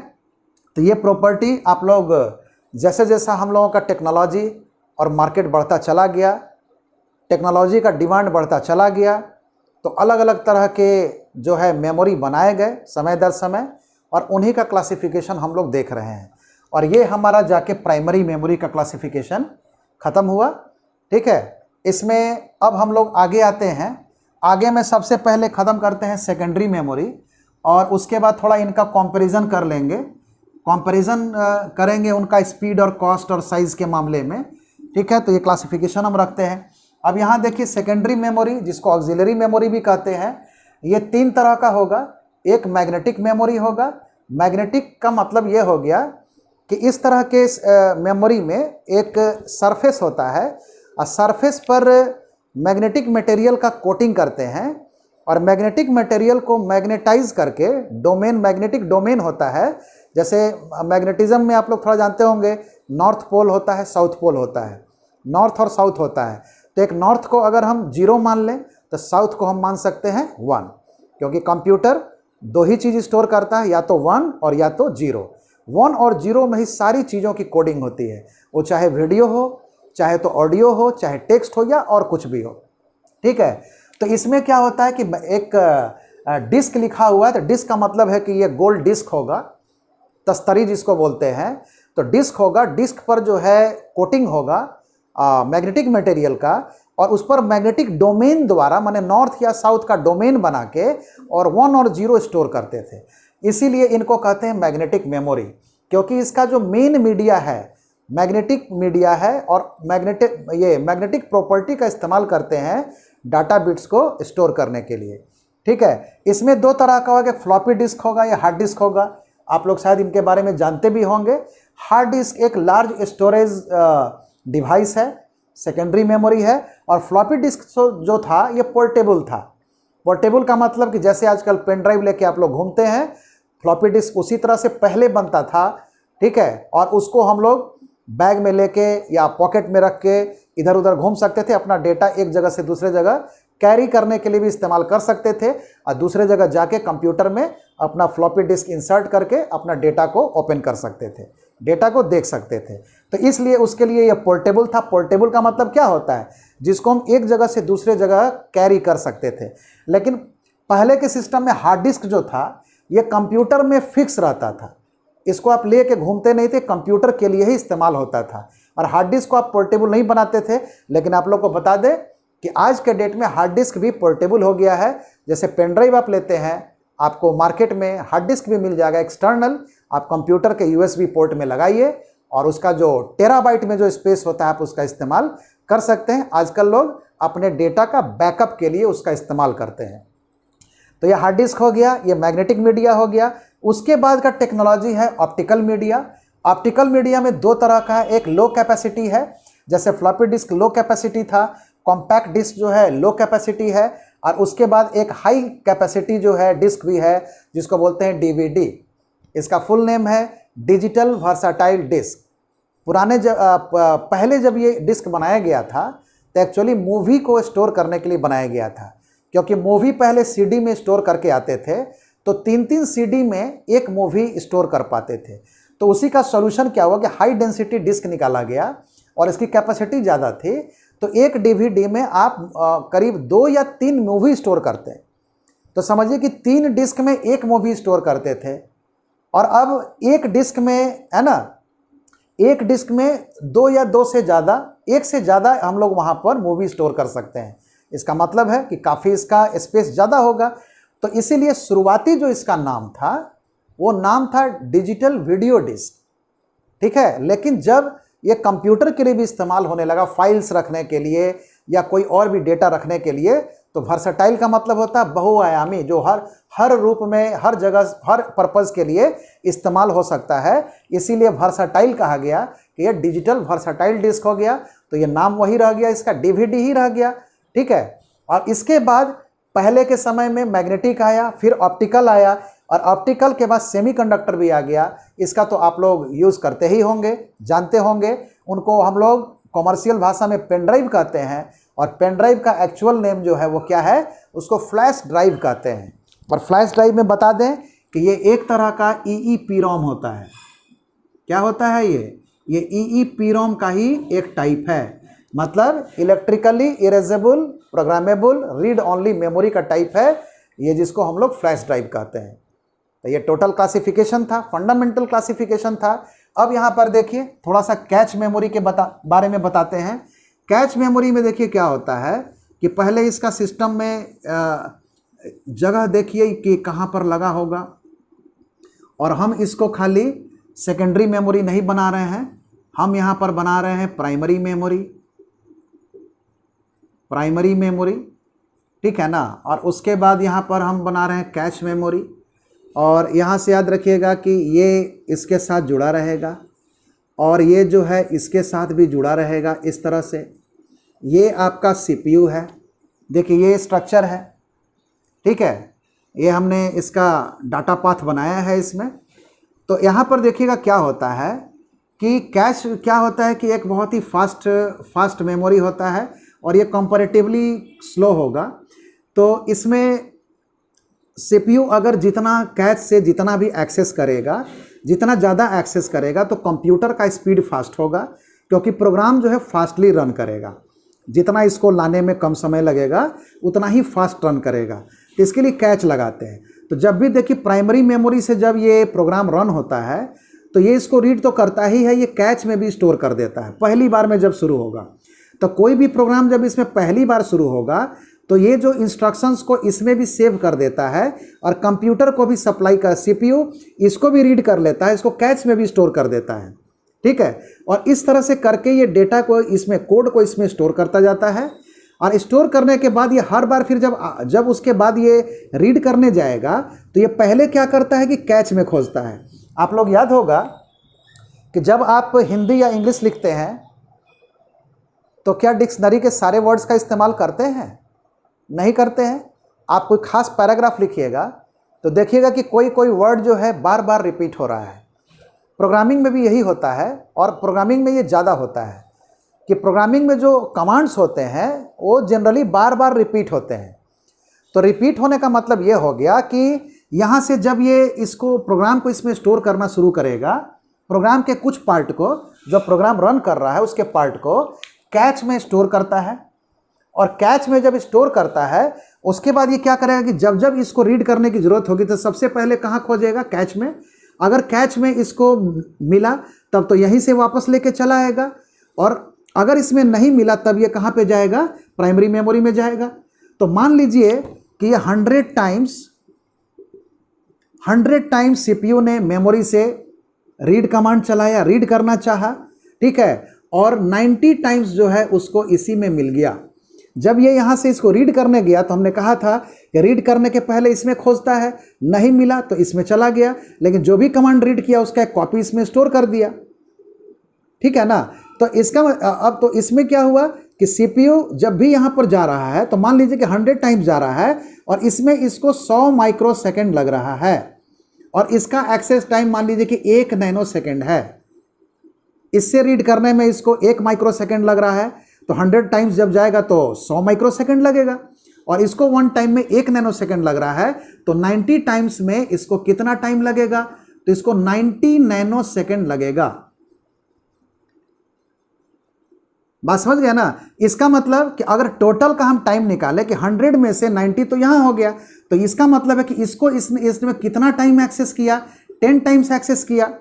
तो ये प्रॉपर्टी आप लोग जैसे जैसा हम लोगों का टेक्नोलॉजी और मार्केट बढ़ता चला गया, टेक्नोलॉजी का डिमांड बढ़ता चला गया, तो अलग अलग तरह के जो है मेमोरी बनाए गए समय दर समय, और उन्हीं का क्लासिफिकेशन हम लोग देख रहे हैं। और ये हमारा जाके प्राइमरी मेमोरी का क्लासिफिकेशन ख़त्म हुआ। ठीक है, इसमें अब हम लोग आगे आते हैं। आगे में सबसे पहले ख़त्म करते हैं सेकेंडरी मेमोरी, और उसके बाद थोड़ा इनका कंपैरिजन कर लेंगे, कंपैरिजन करेंगे उनका स्पीड और कॉस्ट और साइज़ के मामले में। ठीक है, तो ये क्लासिफिकेशन हम रखते हैं। अब यहाँ देखिए सेकेंडरी मेमोरी, जिसको ऑक्सिलरी मेमोरी भी कहते हैं, ये 3 तरह का होगा। एक मैग्नेटिक मेमोरी होगा। मैग्नेटिक का मतलब ये हो गया कि इस तरह के मेमोरी में एक सरफेस होता है, और सरफेस पर मैग्नेटिक मटेरियल का कोटिंग करते हैं, और मैग्नेटिक मटेरियल को मैग्नेटाइज करके डोमेन, मैग्नेटिक डोमेन होता है। जैसे मैग्नेटिज्म में आप लोग थोड़ा जानते होंगे, नॉर्थ पोल होता है, साउथ पोल होता है, नॉर्थ और साउथ होता है। तो एक नॉर्थ को अगर हम 0 मान लें तो साउथ को हम मान सकते हैं 1, क्योंकि कंप्यूटर 2 ही चीज़ स्टोर करता है, या तो 1 और या तो 0। 1 और 0 में ही सारी चीज़ों की कोडिंग होती है, वो चाहे वीडियो हो, चाहे तो ऑडियो हो, चाहे टेक्स्ट हो, या और कुछ भी हो। ठीक है, तो इसमें क्या होता है कि एक डिस्क लिखा हुआ है, तो डिस्क का मतलब है कि ये गोल्ड डिस्क होगा, तस्तरी जिसको बोलते हैं। तो डिस्क होगा, डिस्क पर जो है कोटिंग होगा मैग्नेटिक मटेरियल का, और उस पर मैग्नेटिक डोमेन द्वारा, माने नॉर्थ या साउथ का डोमेन बना के और 1 और 0 स्टोर करते थे। इसीलिए इनको कहते हैं मैग्नेटिक मेमोरी, क्योंकि इसका जो मेन मीडिया है मैग्नेटिक मीडिया है, और मैग्नेटिक प्रॉपर्टी का इस्तेमाल करते हैं डाटा बिट्स को स्टोर करने के लिए। ठीक है, इसमें 2 तरह का होगा, फ्लॉपी डिस्क होगा या हार्ड डिस्क होगा। आप लोग शायद इनके बारे में जानते भी होंगे। हार्ड डिस्क एक लार्ज स्टोरेज डिवाइस है, सेकेंडरी मेमोरी है, और फ्लॉपी डिस्क जो था ये पोर्टेबल था। पोर्टेबल का मतलब कि जैसे आजकल पेन ड्राइव लेके आप लोग घूमते हैं, फ्लॉपी डिस्क उसी तरह से पहले बनता था। ठीक है, और उसको हम लोग बैग में लेके या पॉकेट में रख के इधर उधर घूम सकते थे, अपना डेटा एक जगह से दूसरे जगह कैरी करने के लिए भी इस्तेमाल कर सकते थे, और दूसरे जगह जाके कंप्यूटर में अपना फ्लॉपी डिस्क इंसर्ट करके अपना डेटा को ओपन कर सकते थे, डेटा को देख सकते थे। तो इसलिए उसके लिए यह पोर्टेबल था। पोर्टेबल का मतलब क्या होता है, जिसको हम एक जगह से दूसरे जगह कैरी कर सकते थे। लेकिन पहले के सिस्टम में हार्ड डिस्क जो था ये कंप्यूटर में फिक्स रहता था, इसको आप ले के घूमते नहीं थे, कंप्यूटर के लिए ही इस्तेमाल होता था। और हार्ड डिस्क को आप पोर्टेबल नहीं बनाते थे। लेकिन आप लोग को बता दें कि आज के डेट में हार्ड डिस्क भी पोर्टेबल हो गया है। जैसे पेन ड्राइव आप लेते हैं, आपको मार्केट में हार्ड डिस्क भी मिल जाएगा एक्सटर्नल, आप कंप्यूटर के USB पोर्ट में लगाइए, और उसका जो टेराबाइट में जो स्पेस होता है आप उसका इस्तेमाल कर सकते हैं। आजकल लोग अपने डेटा का बैकअप के लिए उसका इस्तेमाल करते हैं। तो ये हार्ड डिस्क हो गया, ये मैग्नेटिक मीडिया हो गया। उसके बाद का टेक्नोलॉजी है ऑप्टिकल मीडिया। ऑप्टिकल मीडिया में 2 तरह का है, एक लो कैपेसिटी है, जैसे फ्लॉपी डिस्क लो कैपेसिटी था, कॉम्पैक्ट डिस्क जो है लो कैपेसिटी है, और उसके बाद एक हाई कैपेसिटी जो है डिस्क भी है, जिसको बोलते हैं DVD। इसका फुल नेम है डिजिटल वर्साटाइल डिस्क। पहले जब ये डिस्क बनाया गया था तो एक्चुअली मूवी को स्टोर करने के लिए बनाया गया था, क्योंकि मूवी पहले CD में स्टोर करके आते थे, तो 3-3 CD में एक मूवी स्टोर कर पाते थे। तो उसी का सॉल्यूशन क्या हुआ कि हाई डेंसिटी डिस्क निकाला गया, और इसकी कैपेसिटी ज़्यादा थी। तो एक DVD में आप करीब 2 या 3 मूवी स्टोर करते हैं। तो समझिए कि 3 डिस्क में एक मूवी स्टोर करते थे, और अब एक डिस्क में, है ना, एक डिस्क में 2 या 2 से ज़्यादा, 1 से ज़्यादा हम लोग वहाँ पर मूवी स्टोर कर सकते हैं। इसका मतलब है कि काफ़ी इसका स्पेस ज़्यादा होगा। तो इसीलिए शुरुआती जो इसका नाम था वो नाम था डिजिटल वीडियो डिस्क। ठीक है, लेकिन जब ये कंप्यूटर के लिए भी इस्तेमाल होने लगा, फाइल्स रखने के लिए या कोई और भी डेटा रखने के लिए, तो वर्सटाइल का मतलब होता है बहुआयामी, जो हर रूप में, हर जगह, हर पर्पज़ के लिए इस्तेमाल हो सकता है। इसीलिए वर्सटाइल कहा गया कि ये डिजिटल वर्सटाइल डिस्क हो गया। तो ये नाम वही रह गया, इसका DVD ही रह गया। ठीक है, और इसके बाद पहले के समय में मैग्नेटिक आया, फिर ऑप्टिकल आया, और ऑप्टिकल के बाद सेमीकंडक्टर भी आ गया। इसका तो आप लोग यूज़ करते ही होंगे, जानते होंगे। उनको हम लोग कॉमर्शियल भाषा में पेन ड्राइव कहते हैं, और पेन ड्राइव का एक्चुअल नेम जो है वो क्या है, उसको फ्लैश ड्राइव कहते हैं। और फ्लैश ड्राइव में बता दें कि ये एक तरह का EEPROM होता है। क्या होता है ये EEPROM का ही एक टाइप है, मतलब electrically erasable programmable read only memory का टाइप है ये, जिसको हम लोग फ्लैश ड्राइव कहते हैं। तो ये टोटल क्लासिफिकेशन था, फंडामेंटल क्लासिफिकेशन था। अब यहाँ पर देखिए थोड़ा सा कैच मेमोरी के बारे में बताते हैं। कैच मेमोरी में देखिए क्या होता है कि पहले इसका सिस्टम में जगह देखिए कि कहाँ पर लगा होगा, और हम इसको खाली सेकेंडरी मेमोरी नहीं बना रहे हैं, हम यहाँ पर बना रहे हैं प्राइमरी मेमोरी, ठीक है ना। और उसके बाद यहाँ पर हम बना रहे हैं कैच मेमोरी, और यहाँ से याद रखिएगा कि ये इसके साथ जुड़ा रहेगा और ये जो है इसके साथ भी जुड़ा रहेगा इस तरह से। ये आपका CPU है, देखिए ये स्ट्रक्चर है, ठीक है। ये हमने इसका डाटा पाथ बनाया है इसमें। तो यहाँ पर देखिएगा क्या होता है कि कैश क्या होता है कि एक बहुत ही फास्ट मेमोरी होता है, और ये कंपैरेटिवली स्लो होगा। तो इसमें CPU अगर जितना कैश से जितना भी एक्सेस करेगा, जितना ज़्यादा एक्सेस करेगा, तो कंप्यूटर का स्पीड फास्ट होगा, क्योंकि प्रोग्राम जो है फास्टली रन करेगा। जितना इसको लाने में कम समय लगेगा उतना ही फास्ट रन करेगा, तो इसके लिए कैच लगाते हैं। तो जब भी देखिए प्राइमरी मेमोरी से जब ये प्रोग्राम रन होता है तो ये इसको रीड तो करता ही है, ये कैच में भी स्टोर कर देता है पहली बार में जब शुरू होगा। तो कोई भी प्रोग्राम जब इसमें पहली बार शुरू होगा तो ये जो इंस्ट्रक्शंस को इसमें भी सेव कर देता है, और कंप्यूटर को भी सप्लाई कर, CPU इसको भी रीड कर लेता है, इसको कैच में भी स्टोर कर देता है, ठीक है। और इस तरह से करके ये डेटा को इसमें, कोड को इसमें स्टोर करता जाता है। और स्टोर करने के बाद ये हर बार फिर जब उसके बाद ये रीड करने जाएगा तो ये पहले क्या करता है कि कैच में खोजता है। आप लोग याद होगा कि जब आप हिंदी या इंग्लिश लिखते हैं तो क्या डिक्शनरी के सारे वर्ड्स का इस्तेमाल करते हैं? नहीं करते हैं। आप कोई खास पैराग्राफ लिखिएगा तो देखिएगा कि कोई कोई वर्ड जो है बार बार रिपीट हो रहा है। प्रोग्रामिंग में भी यही होता है, और प्रोग्रामिंग में ये ज़्यादा होता है कि प्रोग्रामिंग में जो कमांड्स होते हैं वो जनरली बार बार रिपीट होते हैं। तो रिपीट होने का मतलब ये हो गया कि यहाँ से जब ये इसको प्रोग्राम को इसमें स्टोर करना शुरू करेगा, प्रोग्राम के कुछ पार्ट को, जो प्रोग्राम रन कर रहा है उसके पार्ट को कैच में स्टोर करता है। और कैच में जब स्टोर करता है उसके बाद ये क्या करेगा कि जब जब इसको रीड करने की ज़रूरत होगी तो सबसे पहले कहाँ खोजेगा? कैच में। अगर कैच में इसको मिला तब तो यहीं से वापस लेके चला आएगा, और अगर इसमें नहीं मिला तब ये कहाँ पे जाएगा? प्राइमरी मेमोरी में जाएगा। तो मान लीजिए कि ये 100 टाइम्स CPU ने मेमोरी से रीड कमांड चलाया, रीड करना चाहा, ठीक है, और 90 टाइम्स जो है उसको इसी में मिल गया। जब ये यहाँ से इसको रीड करने गया तो हमने कहा था कि रीड करने के पहले इसमें खोजता है, नहीं मिला तो इसमें चला गया, लेकिन जो भी कमांड रीड किया उसका एक कॉपी इसमें स्टोर कर दिया, ठीक है ना। तो इसका अब तो इसमें क्या हुआ कि CPU जब भी यहाँ पर जा रहा है तो मान लीजिए कि 100 टाइम्स जा रहा है और इसमें इसको 100 माइक्रो सेकेंड लग रहा है, और इसका एक्सेस टाइम मान लीजिए कि 1 नैनो सेकेंड है। इससे रीड करने में इसको 1 माइक्रो सेकेंड लग रहा है, तो 100 टाइम्स जब जाएगा तो 100 माइक्रो सेकेंड लगेगा, और इसको 1 टाइम में 1 नैनो सेकेंड लग रहा है, तो 90 टाइम्स में इसको कितना टाइम लगेगा? तो इसको 90 नैनो सेकेंड लगेगा। बात समझ गया ना। इसका मतलब कि अगर टोटल का हम टाइम निकालें कि 100 में से 90 तो यहाँ हो गया, तो इसका मतलब है कि इसको इसमें कितना टाइम एक्सेस किया? 10 टाइम्स एक्सेस किया।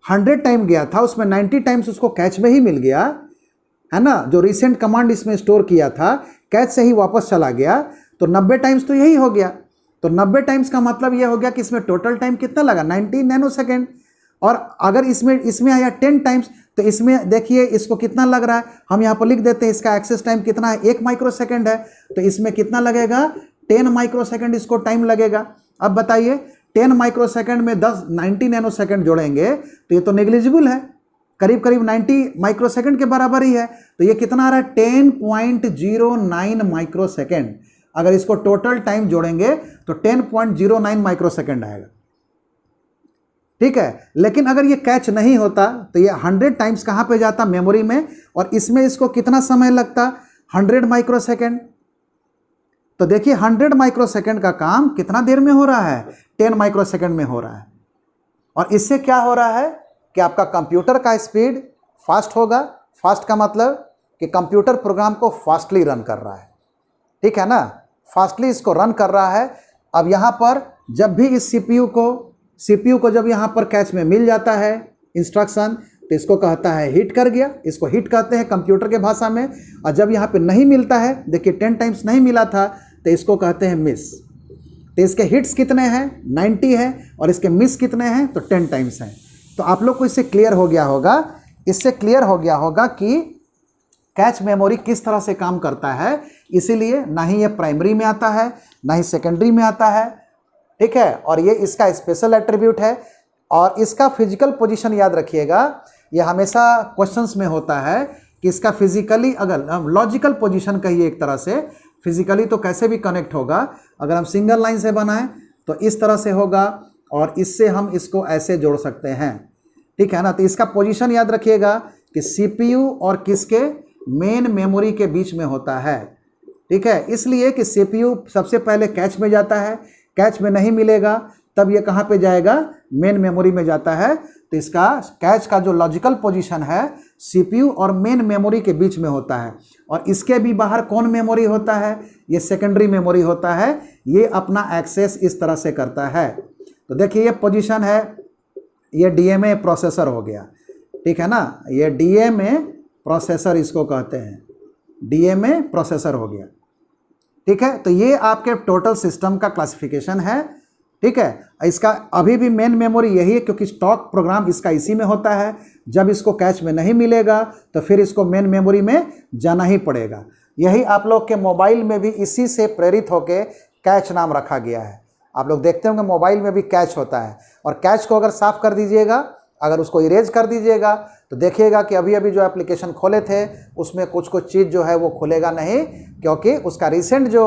100 टाइम गया था, उसमें 90 टाइम्स उसको कैच में ही मिल गया, है ना। जो रिसेंट कमांड इसमें स्टोर किया था कैच से ही वापस चला गया, तो 90 टाइम्स तो यही हो गया। तो 90 टाइम्स का मतलब यह हो गया कि इसमें टोटल टाइम कितना लगा? 90 नैनो सेकेंड। और अगर इसमें आया 10 टाइम्स तो इसमें देखिए इसको कितना लग रहा है, हम यहाँ पर लिख देते हैं इसका एक्सेस टाइम कितना है? 1 माइक्रो सेकेंड है, तो इसमें कितना लगेगा? 10 माइक्रो सेकेंड इसको टाइम लगेगा। अब बताइए 10 माइक्रो सेकेंड में 90 नैनो सेकेंड जोड़ेंगे तो ये तो नेग्लिजिबल है, करीब करीब 90 माइक्रो सेकेंड के बराबर ही है। तो ये कितना आ रहा है? 10.09 माइक्रो सेकेंड। अगर इसको टोटल टाइम जोड़ेंगे तो 10.09 माइक्रो सेकेंड आएगा। ठीक है। लेकिन अगर ये कैच नहीं होता तो ये 100 टाइम्स कहाँ पे जाता, मेमोरी में, और इसमें इसको कितना समय लगता, 100 माइक्रोसेकंड। तो देखिए 100 माइक्रोसेकंड का काम कितना देर में हो रहा है, 10 माइक्रोसेकंड में हो रहा है। और इससे क्या हो रहा है कि आपका कंप्यूटर का स्पीड फास्ट होगा। फास्ट का मतलब कि कंप्यूटर प्रोग्राम को फास्टली रन कर रहा है, ठीक है ना, फास्टली इसको रन कर रहा है। अब यहाँ पर जब भी इस सीपीयू को जब यहाँ पर कैच में मिल जाता है इंस्ट्रक्शन, तो इसको कहता है हिट कर गया, इसको हिट कहते हैं कंप्यूटर के भाषा में। और जब यहाँ पे नहीं मिलता है, देखिए 10 टाइम्स नहीं मिला था, तो इसको कहते हैं मिस। तो इसके हिट्स कितने हैं, 90 है, और इसके मिस कितने हैं, तो 10 टाइम्स हैं। तो आप लोग को इससे क्लियर हो गया होगा, इससे क्लियर हो गया होगा कि कैच मेमोरी किस तरह से काम करता है। इसीलिए ना ही ये प्राइमरी में आता है, ना ही सेकेंडरी में आता है, ठीक है। और ये इसका स्पेशल एट्रीब्यूट है। और इसका फिजिकल पोजीशन याद रखिएगा, ये हमेशा क्वेश्चंस में होता है कि इसका फिजिकली, अगर हम लॉजिकल पोजीशन कहिए एक तरह से, फिजिकली तो कैसे भी कनेक्ट होगा। अगर हम सिंगल लाइन से बनाएं तो इस तरह से होगा, और इससे हम इसको ऐसे जोड़ सकते हैं, ठीक है ना। तो इसका पोजीशन याद रखिएगा कि सीपीयू और किसके, मेन मेमोरी के बीच में होता है, ठीक है। इसलिए कि सीपीयू सबसे पहले कैच में जाता है, कैच में नहीं मिलेगा तब ये कहाँ पे जाएगा, मेन मेमोरी में जाता है। तो इसका कैच का जो लॉजिकल पोजीशन है सीपीयू और मेन मेमोरी के बीच में होता है। और इसके भी बाहर कौन मेमोरी होता है, ये सेकेंडरी मेमोरी होता है। ये अपना एक्सेस इस तरह से करता है। तो देखिए ये पोजीशन है, ये डीएमए प्रोसेसर हो गया, ठीक है ना, ये डीएमए प्रोसेसर इसको कहते हैं, डीएमए प्रोसेसर हो गया, ठीक है। तो ये आपके टोटल सिस्टम का क्लासिफिकेशन है, ठीक है। इसका अभी भी मेन मेमोरी यही है, क्योंकि स्टॉक प्रोग्राम इसका इसी में होता है। जब इसको कैच में नहीं मिलेगा तो फिर इसको मेन मेमोरी में जाना ही पड़ेगा। यही आप लोग के मोबाइल में भी इसी से प्रेरित होकर कैच नाम रखा गया है। आप लोग देखते होंगे मोबाइल में भी कैच होता है, और कैच को अगर साफ़ कर दीजिएगा, अगर उसको इरेज कर दीजिएगा, तो देखिएगा कि अभी अभी जो एप्लीकेशन खोले थे उसमें कुछ कुछ चीज़ जो है वो खुलेगा नहीं, क्योंकि उसका रिसेंट जो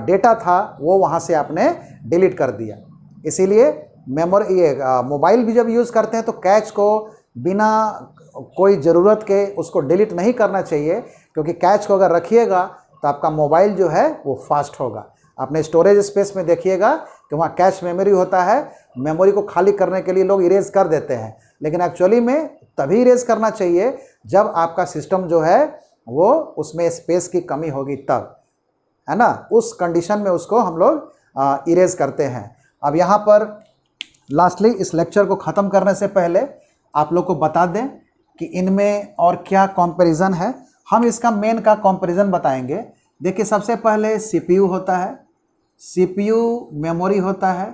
डेटा था वो वहाँ से आपने डिलीट कर दिया। इसीलिए मेमोरी, ये मोबाइल भी जब यूज़ करते हैं तो कैच को बिना कोई ज़रूरत के उसको डिलीट नहीं करना चाहिए, क्योंकि कैच को अगर रखिएगा तो आपका मोबाइल जो है वो फास्ट होगा। अपने स्टोरेज स्पेस में देखिएगा कि वहाँ कैश मेमोरी होता है। मेमोरी को खाली करने के लिए लोग इरेज कर देते हैं, लेकिन एक्चुअली में तभी इरेज करना चाहिए जब आपका सिस्टम जो है वो उसमें स्पेस की कमी होगी, तब, है ना, उस कंडीशन में उसको हम लोग इरेज करते हैं। अब यहाँ पर लास्टली इस लेक्चर को ख़त्म करने से पहले आप लोग को बता दें कि इनमें और क्या कंपैरिजन है। हम इसका मेन का कंपैरिजन बताएंगे। देखिए सबसे पहले सीपीयू होता है, सीपीयू मेमोरी होता है,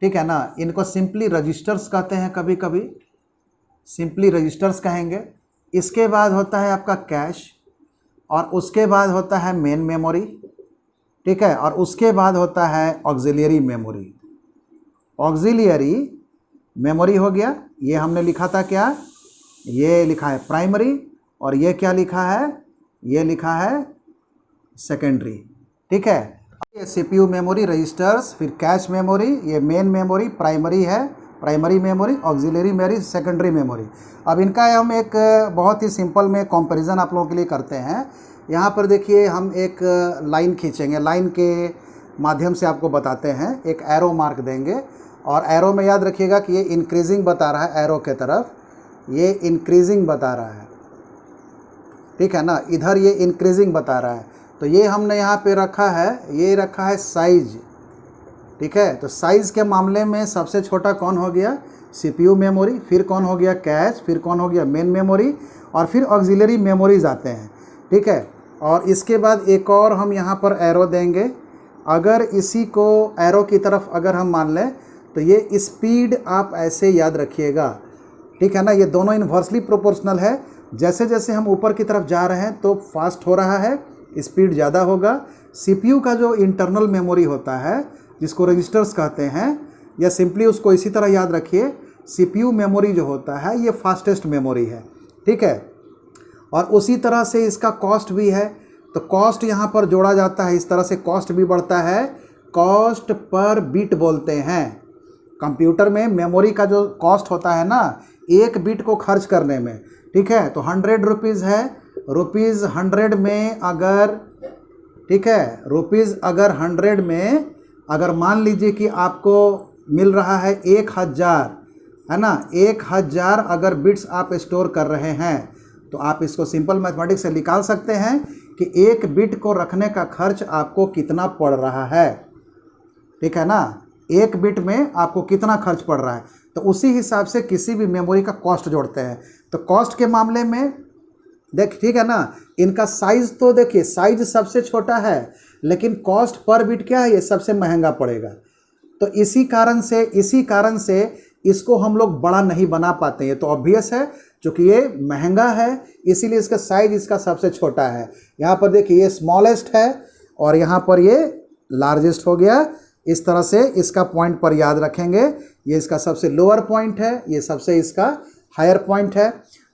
ठीक है ना। इनको सिंपली रजिस्टर्स कहते हैं, कभी कभी सिंपली रजिस्टर्स कहेंगे। इसके बाद होता है आपका कैश, और उसके बाद होता है मेन मेमोरी, ठीक है। और उसके बाद होता है ऑक्सिलियरी मेमोरी। ऑक्सिलियरी मेमोरी हो गया, ये हमने लिखा था क्या, ये लिखा है प्राइमरी, और ये क्या लिखा है, ये लिखा है सेकेंडरी, ठीक है। ये सीपीयू मेमोरी, रजिस्टर्स, फिर कैश मेमोरी, ये मेन मेमोरी, प्राइमरी है, primary memory, auxiliary memory, secondary memory. अब इनका हम एक बहुत ही सिंपल में कंपैरिजन आप लोगों के लिए करते हैं। यहाँ पर देखिए हम एक लाइन खींचेंगे, लाइन के माध्यम से आपको बताते हैं, एक एरो मार्क देंगे, और एरो में याद रखिएगा कि ये इंक्रीजिंग बता रहा है, एरो के तरफ ये इंक्रीजिंग बता रहा है, ठीक है ना, इधर ये इंक्रीजिंग बता रहा है। तो ये हमने यहाँ पे रखा है, ये रखा है साइज, ठीक है। तो साइज़ के मामले में सबसे छोटा कौन हो गया, सीपीयू मेमोरी, फिर कौन हो गया कैश, फिर कौन हो गया मेन मेमोरी, और फिर ऑक्सिलरी मेमोरीज आते हैं, ठीक है। और इसके बाद एक और हम यहाँ पर एरो देंगे। अगर इसी को एरो की तरफ अगर हम मान लें तो ये स्पीड आप ऐसे याद रखिएगा, ठीक है ना। ये दोनों इन्वर्सली प्रोपोर्शनल है, जैसे जैसे हम ऊपर की तरफ जा रहे हैं तो फास्ट हो रहा है, स्पीड ज़्यादा होगा। सीपीयू का जो इंटरनल मेमोरी होता है जिसको रजिस्टर्स कहते हैं, या सिंपली उसको इसी तरह याद रखिए, सीपीयू मेमोरी जो होता है ये फास्टेस्ट मेमोरी है, ठीक है। और उसी तरह से इसका कॉस्ट भी है, तो कॉस्ट यहाँ पर जोड़ा जाता है, इस तरह से कॉस्ट भी बढ़ता है, कॉस्ट पर बिट बोलते हैं, कंप्यूटर में मेमोरी का जो कॉस्ट होता है ना, एक बिट को खर्च करने में, ठीक है, तो 100 रुपीज़ है। रुपीज़ 100 में अगर, ठीक है, रुपीज़ अगर 100 में अगर मान लीजिए कि आपको मिल रहा है 1000, है ना, 1000 अगर बिट्स आप स्टोर कर रहे हैं, तो आप इसको सिंपल मैथमेटिक्स से निकाल सकते हैं कि एक बिट को रखने का खर्च आपको कितना पड़ रहा है, ठीक है ना, एक बिट में आपको कितना खर्च पड़ रहा है। तो उसी हिसाब से किसी भी मेमोरी का कॉस्ट जोड़ते हैं। तो कॉस्ट के मामले में देख, ठीक है ना, इनका साइज़ तो देखिए, साइज सबसे छोटा है, लेकिन कॉस्ट पर बिट क्या है, ये सबसे महंगा पड़ेगा। तो इसी कारण से इसको हम लोग बड़ा नहीं बना पाते हैं। तो ऑब्वियस है, चूँकि ये महंगा है इसीलिए इसका साइज इसका सबसे छोटा है। यहाँ पर देखिए ये स्मॉलेस्ट है और यहाँ पर ये लार्जेस्ट हो गया। इस तरह से इसका पॉइंट पर याद रखेंगे, ये इसका सबसे लोअर पॉइंट है, ये सबसे इसका हायर पॉइंट है।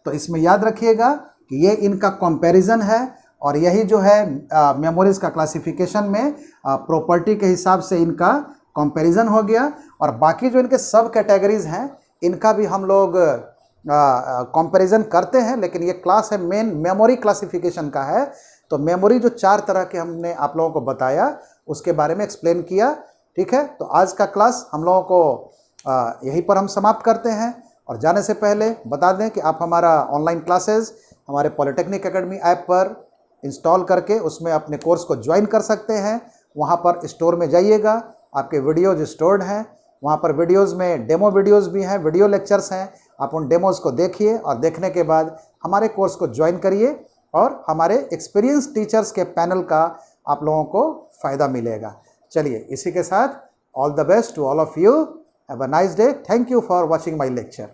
तो इसमें याद रखिएगा कि ये इनका कंपैरिजन है और यही जो है मेमोरीज का क्लासिफिकेशन में प्रॉपर्टी के हिसाब से इनका कंपैरिजन हो गया। और बाकी जो इनके सब कैटेगरीज हैं इनका भी हम लोग कंपैरिजन करते हैं, लेकिन ये क्लास है मेन मेमोरी क्लासिफिकेशन का है। तो मेमोरी जो 4 तरह के हमने आप लोगों को बताया उसके बारे में एक्सप्लेन किया, ठीक है। तो आज का क्लास हम लोगों को यहीं पर हम समाप्त करते हैं। और जाने से पहले बता दें कि आप हमारा ऑनलाइन क्लासेस हमारे पॉलिटेक्निक एकेडमी ऐप पर इंस्टॉल करके उसमें अपने कोर्स को ज्वाइन कर सकते हैं। वहाँ पर स्टोर में जाइएगा, आपके वीडियोज स्टोर्ड हैं, वहाँ पर वीडियोज़ में डेमो वीडियोज़ भी हैं, वीडियो लेक्चर्स हैं। आप उन डेमोज़ को देखिए और देखने के बाद हमारे कोर्स को ज्वाइन करिए और हमारे एक्सपीरियंस टीचर्स के पैनल का आप लोगों को फ़ायदा मिलेगा। चलिए, इसी के साथ all the best to all of you. Have a nice day. Thank you for watching my lecture.